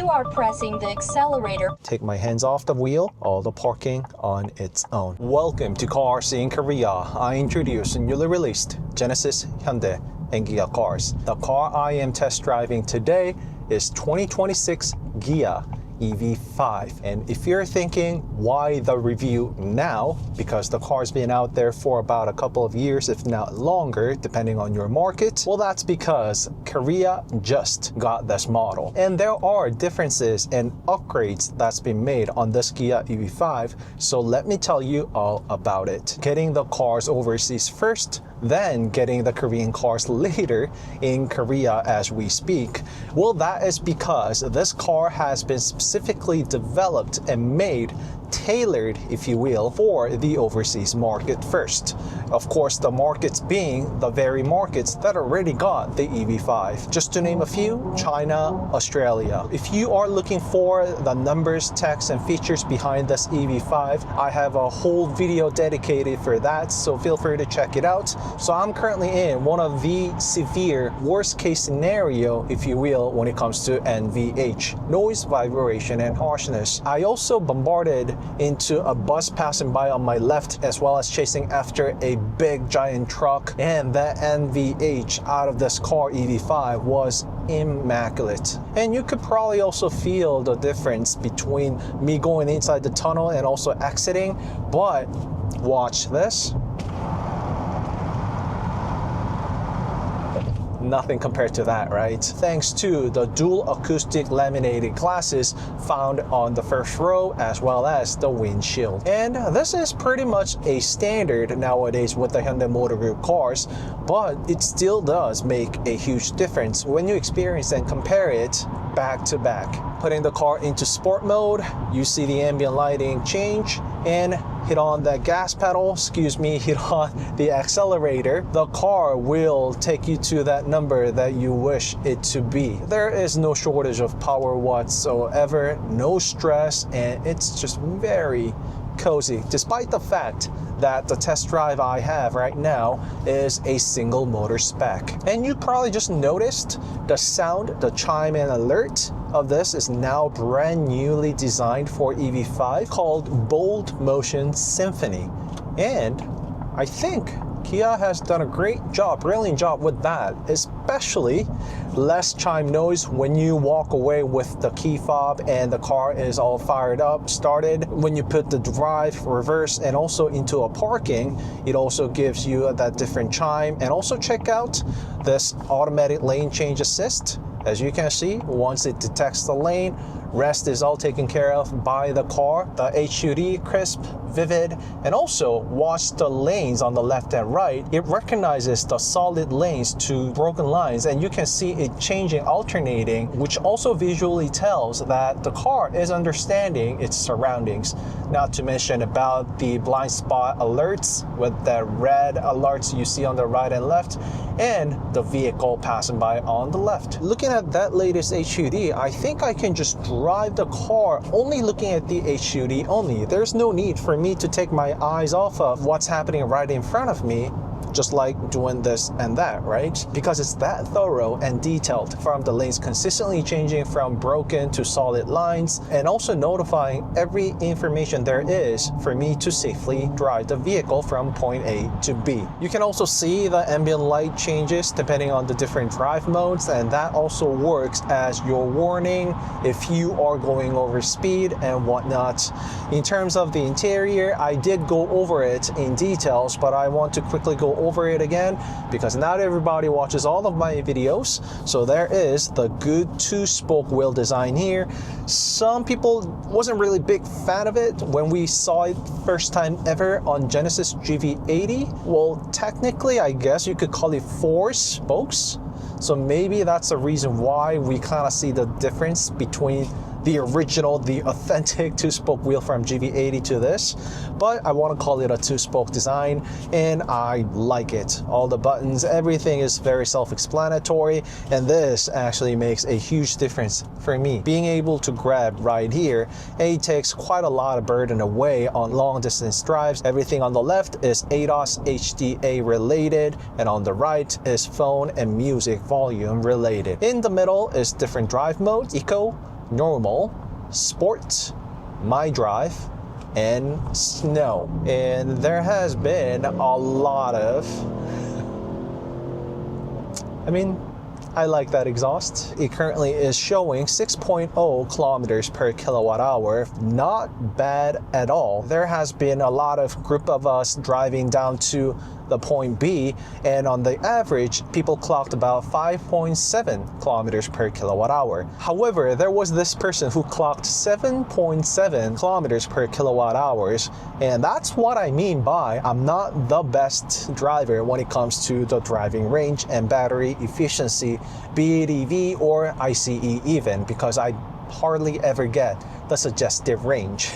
You are pressing the accelerator. Take my hands off the wheel, all the parking on its own. Welcome to Cars in Korea. I introduce newly released Genesis, Hyundai, and Kia cars. The car I am test driving today is 2026 Kia EV5. And if you're thinking, why the review now? Because the car's been out there for about a couple of years, if not longer, depending on your market. Well, that's because Korea just got this model. And there are differences and upgrades that's been made on this Kia EV5. So let me tell you all about it. Getting the cars overseas first, then getting the Korean cars later in Korea as we speak. Well, that is because this car has been specifically developed and made, tailored, if you will, for the overseas market first. Of course, the markets being the very markets that already got the EV5. Just to name a few, China, Australia. If you are looking for the numbers, text, and features behind this EV5, I have a whole video dedicated for that, so feel free to check it out. So I'm currently in one of the severe worst case scenario, if you will, when it comes to NVH, noise, vibration, and harshness. I also bombarded into a bus passing by on my left, as well as chasing after a big giant truck, and that NVH out of this car EV5 was immaculate. And you could probably also feel the difference between me going inside the tunnel and also exiting, but watch this. Nothing compared to that, right? Thanks to the dual acoustic laminated glasses found on the first row as well as the windshield. And this is pretty much a standard nowadays with the Hyundai Motor Group cars, but it still does make a huge difference when you experience and compare it back to back. Putting the car into sport mode, you see the ambient lighting change, and hit on the gas pedal, hit on the accelerator, the car will take you to that number that you wish it to be. There is no shortage of power whatsoever, no stress, and it's just very cozy, despite the fact that the test drive I have right now is a single motor spec. And you probably just noticed the sound, the chime and alert of this is now brand newly designed for EV5 called Bold Motion Symphony. And I think Kia has done a great job, brilliant job with that, especially less chime noise when you walk away with the key fob and the car is all fired up, started. When you put the drive, reverse, and also into a parking, it also gives you that different chime. And also check out this automatic lane change assist. As you can see, once it detects the lane, rest is all taken care of by the car. The HUD, crisp, vivid, and also watch the lanes on the left and right. It recognizes the solid lanes to broken lines, and you can see it changing, alternating, which also visually tells that the car is understanding its surroundings. Not to mention about the blind spot alerts with the red alerts you see on the right and left, and the vehicle passing by on the left. Looking at that latest HUD, I think I can just drive the car only looking at the HUD only. There's no need for me to take my eyes off of what's happening right in front of me, just like doing this and that, right? Because it's that thorough and detailed, from the lanes consistently changing from broken to solid lines, and also notifying every information there is for me to safely drive the vehicle from point A to B. You can also see the ambient light changes depending on the different drive modes, and that also works as your warning if you are going over speed and whatnot. In terms of the interior, I did go over it in details, but I want to quickly go over it again because not everybody watches all of my videos. So there is the good two-spoke wheel design here. Some people wasn't really big fan of it when we saw it first time ever on Genesis GV80. Well, technically, I guess you could call it 4 spokes. So maybe that's the reason why we kind of see the difference between the original, the authentic two-spoke wheel from GV80 to this, but I want to call it a two-spoke design, and I like it. All the buttons, everything is very self-explanatory, and this actually makes a huge difference for me. Being able to grab right here, it takes quite a lot of burden away on long-distance drives. Everything on the left is ADAS HDA related, and on the right is phone and music volume related. In the middle is different drive modes: Eco, normal, sport, my drive, and snow. And there has been a lot of, I like that exhaust. It currently is showing 6.0 kilometers per kilowatt hour. Not bad at all. There has been a lot of group of us driving down to the point B, and on the average, people clocked about 5.7 kilometers per kilowatt hour. However, there was this person who clocked 7.7 kilometers per kilowatt hours, and that's what I mean by I'm not the best driver when it comes to the driving range and battery efficiency, be it EV or ICE even, because I hardly ever get the suggested range.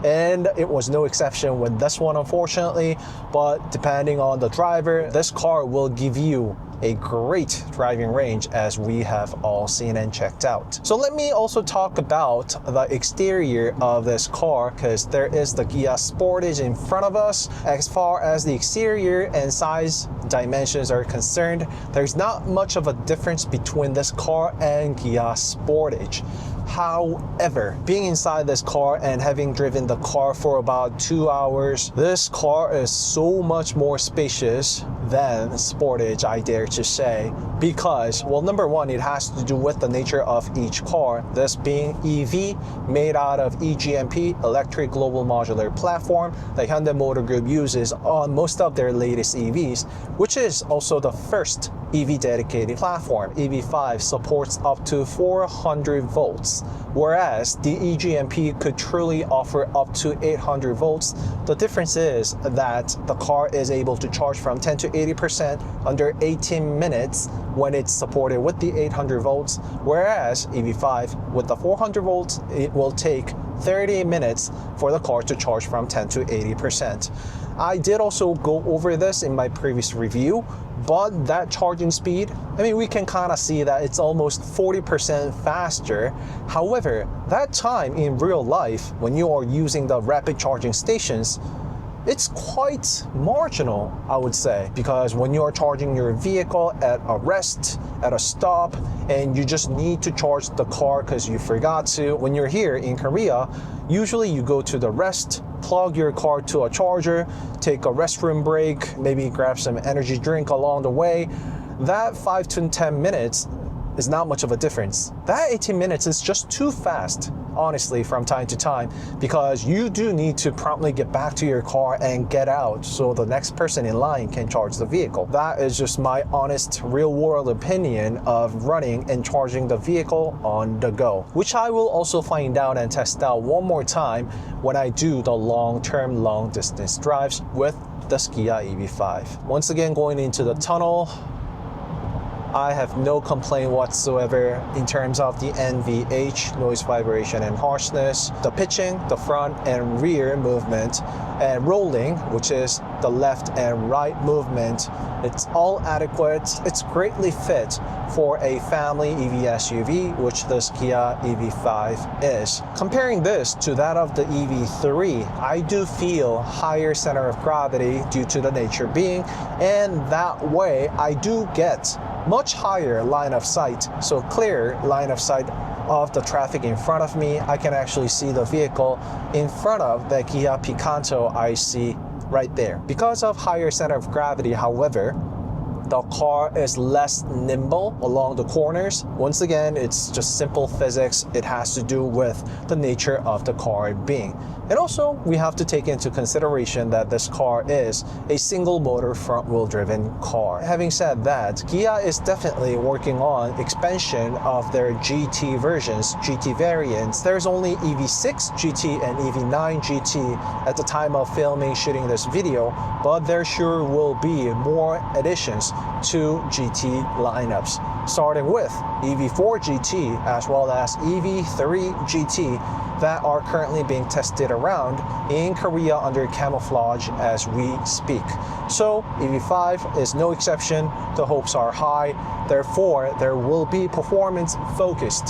And it was no exception with this one, unfortunately, but depending on the driver, this car will give you a great driving range, as we have all seen and checked out. So let me also talk about the exterior of this car, because there is the Kia Sportage in front of us. As far as the exterior and size dimensions are concerned, there's not much of a difference between this car and Kia Sportage. However, being inside this car and having driven the car for about 2 hours, this car is so much more spacious than Sportage, I dare to say, because, well, number one, it has to do with the nature of each car, this being EV, made out of EGMP, Electric Global Modular Platform, that Hyundai Motor Group uses on most of their latest EVs, which is also the first EV dedicated platform. EV5 supports up to 400 volts, whereas the EGMP could truly offer up to 800 volts. The difference is that the car is able to charge from 10 to 80% under 18 minutes when it's supported with the 800 volts, whereas EV5 with the 400 volts, it will take 30 minutes for the car to charge from 10 to 80%. I did also go over this in my previous review, but that charging speed, we can kind of see that it's almost 40% faster. However, that time in real life, when you are using the rapid charging stations, it's quite marginal, I would say, because when you are charging your vehicle at a rest, at a stop, and you just need to charge the car because you forgot to, when you're here in Korea, usually you go to the rest, plug your car to a charger, take a restroom break, maybe grab some energy drink along the way. That 5 to 10 minutes is not much of a difference. That 18 minutes is just too fast, honestly, from time to time, because you do need to promptly get back to your car and get out so the next person in line can charge the vehicle. That is just my honest, real-world opinion of running and charging the vehicle on the go, which I will also find out and test out one more time when I do the long-term, long-distance drives with the Kia EV5. Once again, going into the tunnel, I have no complaint whatsoever in terms of the NVH, noise, vibration, and harshness, the pitching, the front and rear movement, and rolling, which is the left and right movement. It's all adequate. It's greatly fit for a family EV SUV, which this Kia EV5 is. Comparing this to that of the EV3, I do feel higher center of gravity due to the nature being, and that way I do get much higher line of sight, so clear line of sight of the traffic in front of me. I can actually see the vehicle in front of the Kia Picanto I see right there. Because of higher center of gravity, however, the car is less nimble along the corners. Once again, it's just simple physics. It has to do with the nature of the car being. And also, we have to take into consideration that this car is a single motor front wheel driven car. Having said that, Kia is definitely working on expansion of their GT versions, GT variants. There's only EV6 GT and EV9 GT at the time of filming, shooting this video, but there sure will be more additions to GT lineups, starting with EV4 GT as well as EV3 GT that are currently being tested around in Korea under camouflage as we speak. So EV5 is no exception. The hopes are high. Therefore, there will be performance-focused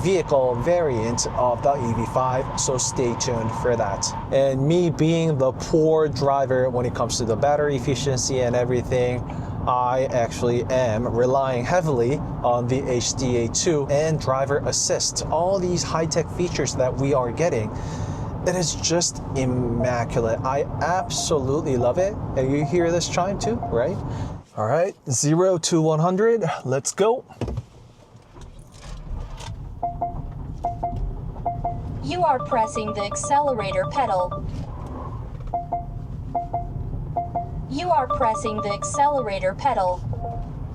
vehicle variant of the EV5, so stay tuned for that. And me being the poor driver when it comes to the battery efficiency and everything, I actually am relying heavily on the HDA2 and driver assist. All these high-tech features that we are getting, it is just immaculate. I absolutely love it. And you hear this chime too, right? All right, 0 to 100, let's go. You are pressing the accelerator pedal. You are pressing the accelerator pedal.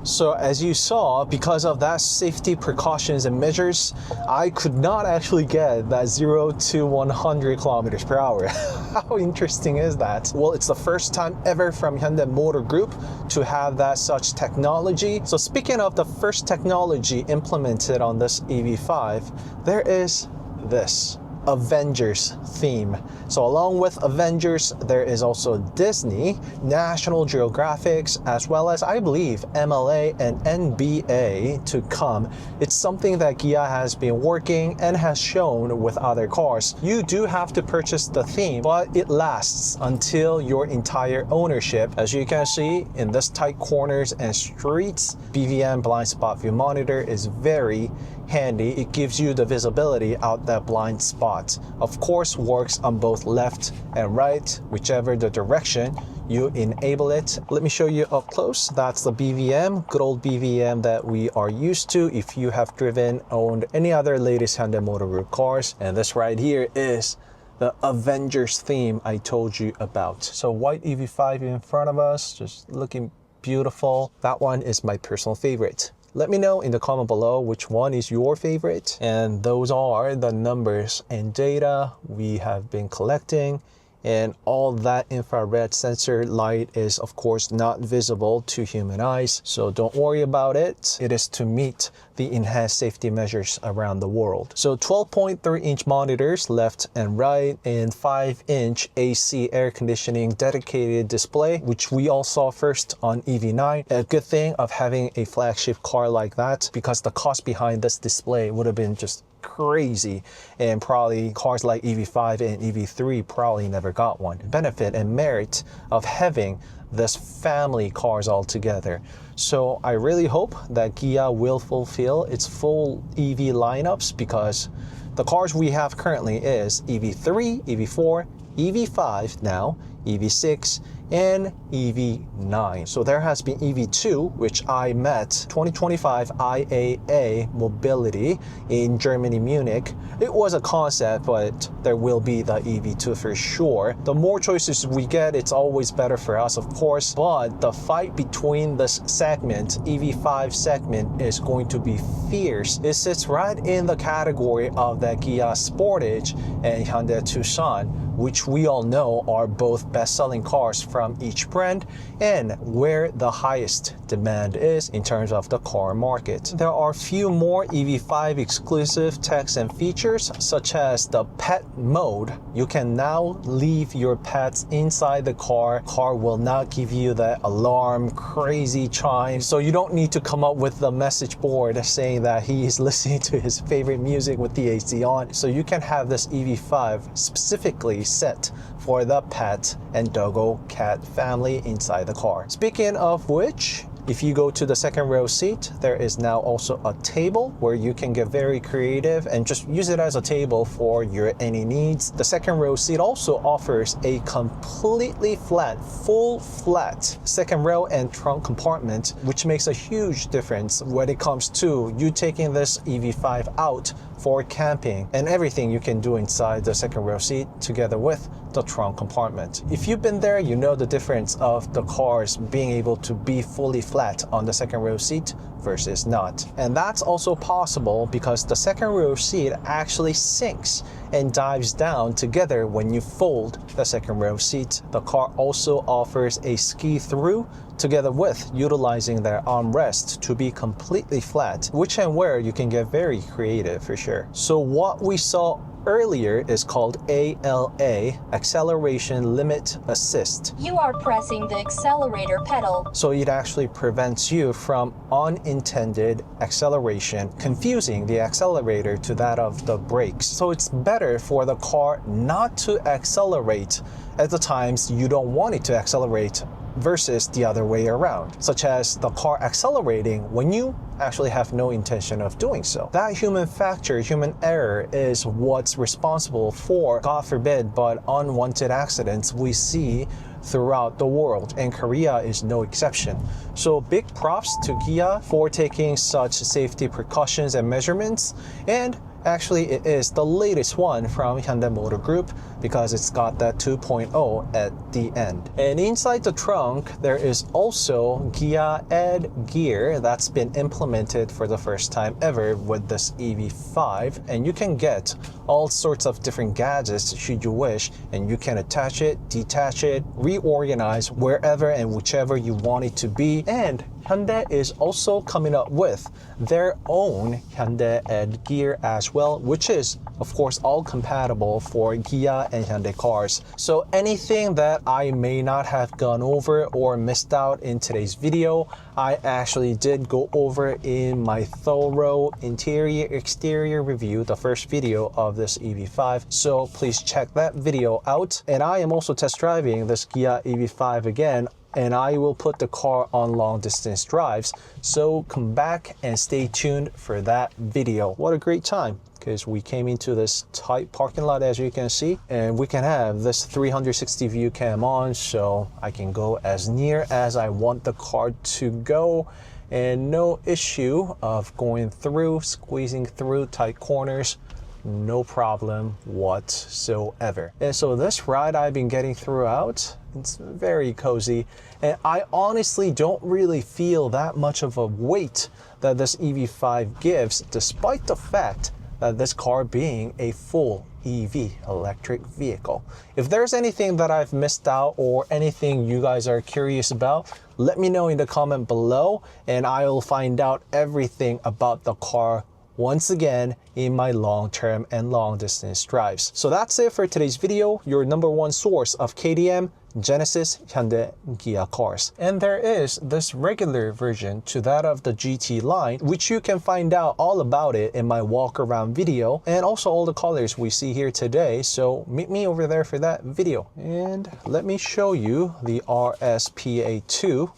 So as you saw, because of that safety precautions and measures, I could not actually get that 0 to 100 kilometers per hour. How interesting is that? Well, it's the first time ever from Hyundai Motor Group to have that such technology. So speaking of the first technology implemented on this EV5, there is this Avengers theme. So along with Avengers, there is also Disney, National Geographic, as well as I believe MLA and NBA to come. It's something that Kia has been working and has shown with other cars. You do have to purchase the theme, but it lasts until your entire ownership. As you can see, in this tight corners and streets, BVM blind spot view monitor is very handy. It gives you the visibility out that blind spot. Of course, works on both left and right, whichever the direction you enable it. Let me show you up close. That's the BVM, good old BVM that we are used to if you have driven, owned any other latest Hyundai Motor Group cars. And this right here is the Avengers theme I told you about. So white EV5 in front of us, just looking beautiful. That one is my personal favorite. Let me know in the comment below which one is your favorite. And those are the numbers and data we have been collecting. And all that infrared sensor light is of course not visible to human eyes, so don't worry about it. It is to meet the enhanced safety measures around the world. So 12.3-inch monitors left and right, and 5-inch AC air conditioning dedicated display, which we all saw first on EV9. A good thing of having a flagship car like that, because the cost behind this display would have been just crazy, and probably cars like EV5 and EV3 probably never got one. Benefit and merit of having this family cars all together. So I really hope that Kia will fulfill its full EV lineups, because the cars we have currently is EV3, EV4, EV5 now, EV6, and EV9. So there has been EV2, which I met 2025 IAA Mobility in Germany, Munich. It was a concept, but there will be the EV2 for sure. The more choices we get, it's always better for us, of course, but the fight between this segment, EV5 segment, is going to be fierce. It sits right in the category of the Kia Sportage and Hyundai Tucson, which we all know are both best-selling cars from each brand and where the highest demand is in terms of the car market. There are a few more EV5 exclusive techs and features, such as the pet mode. You can now leave your pets inside the car. Car will not give you that alarm, crazy chime, so you don't need to come up with the message board saying that he is listening to his favorite music with the AC on. So you can have this EV5 specifically set for the pet and doggo cat family inside the car. Speaking of which, if you go to the second row seat, there is now also a table where you can get very creative and just use it as a table for your any needs. The second row seat also offers a completely flat, full flat second row and trunk compartment, which makes a huge difference when it comes to you taking this EV5 out for camping and everything you can do inside the second row seat together with the trunk compartment. If you've been there, you know the difference of the cars being able to be fully flat on the second row seat versus not. And that's also possible because the second row seat actually sinks and dives down together when you fold the second row seat. The car also offers a ski through together with utilizing their armrest to be completely flat, which and where you can get very creative for sure. So what we saw earlier is called ALA, Acceleration Limit Assist. You are pressing the accelerator pedal. So it actually prevents you from unintended acceleration, confusing the accelerator to that of the brakes. So it's better for the car not to accelerate at the times you don't want it to accelerate versus the other way around, such as the car accelerating when you actually have no intention of doing so. That human factor, human error, is what's responsible for, God forbid, but unwanted accidents we see throughout the world, and Korea is no exception. So big props to Kia for taking such safety precautions and measurements, and actually it is the latest one from Hyundai Motor Group because it's got that 2.0 at the end. And inside the trunk there is also Kia Ed gear that's been implemented for the first time ever with this EV5, and you can get all sorts of different gadgets should you wish, and you can attach it, detach it, reorganize wherever and whichever you want it to be. And Hyundai is also coming up with their own Hyundai Ed gear as well, which is of course all compatible for Kia and Hyundai cars. So anything that I may not have gone over or missed out in today's video, I actually did go over in my thorough interior exterior review, the first video of this EV5, so please check that video out. And I am also test driving this Kia EV5 again, and I will put the car on long distance drives, so come back and stay tuned for that video. What a great time, because we came into this tight parking lot as you can see, and we can have this 360 view cam on, so I can go as near as I want the car to go, and no issue of going through, squeezing through tight corners. No problem whatsoever. And so this ride I've been getting throughout, it's very cozy, and I honestly don't really feel that much of a weight that this EV5 gives, despite the fact that this car being a full EV electric vehicle. If there's anything that I've missed out or anything you guys are curious about, let me know in the comment below, and I'll find out everything about the car once again in my long-term and long-distance drives. So that's it for today's video, your #1 source of KTM, Genesis, Hyundai, Kia cars. And there is this regular version to that of the GT line, which you can find out all about it in my walk around video, and also all the colors we see here today, so meet me over there for that video. And let me show you the RSPA2,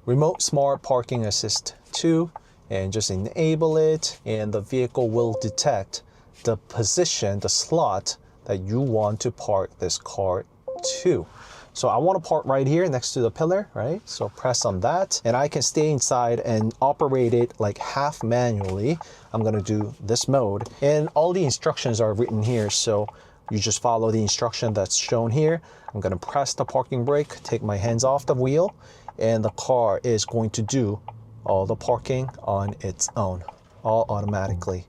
Remote Smart Parking Assist 2, and just enable it, and the vehicle will detect the position, the slot that you want to park this car to. So I want to park right here next to the pillar, right? So press on that, and I can stay inside and operate it like half manually. I'm gonna do this mode, and all the instructions are written here, so you just follow the instruction that's shown here. I'm gonna press the parking brake, take my hands off the wheel, and the car is going to do all the parking on its own, all automatically.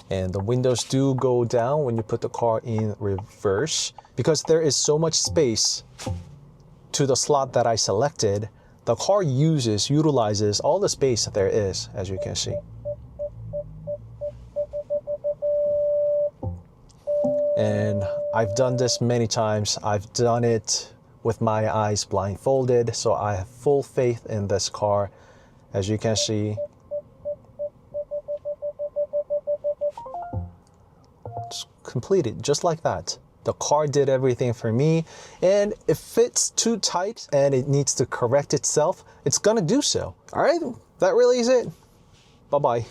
And the windows do go down when you put the car in reverse. Because there is so much space to the slot that I selected, the car utilizes all the space that there is, as you can see. And I've done this many times. I've done it with my eyes blindfolded, so I have full faith in this car. As you can see, it's completed just like that. The car did everything for me, and if it's too tight and it needs to correct itself, it's gonna do so. All right, that really is it. Bye-bye.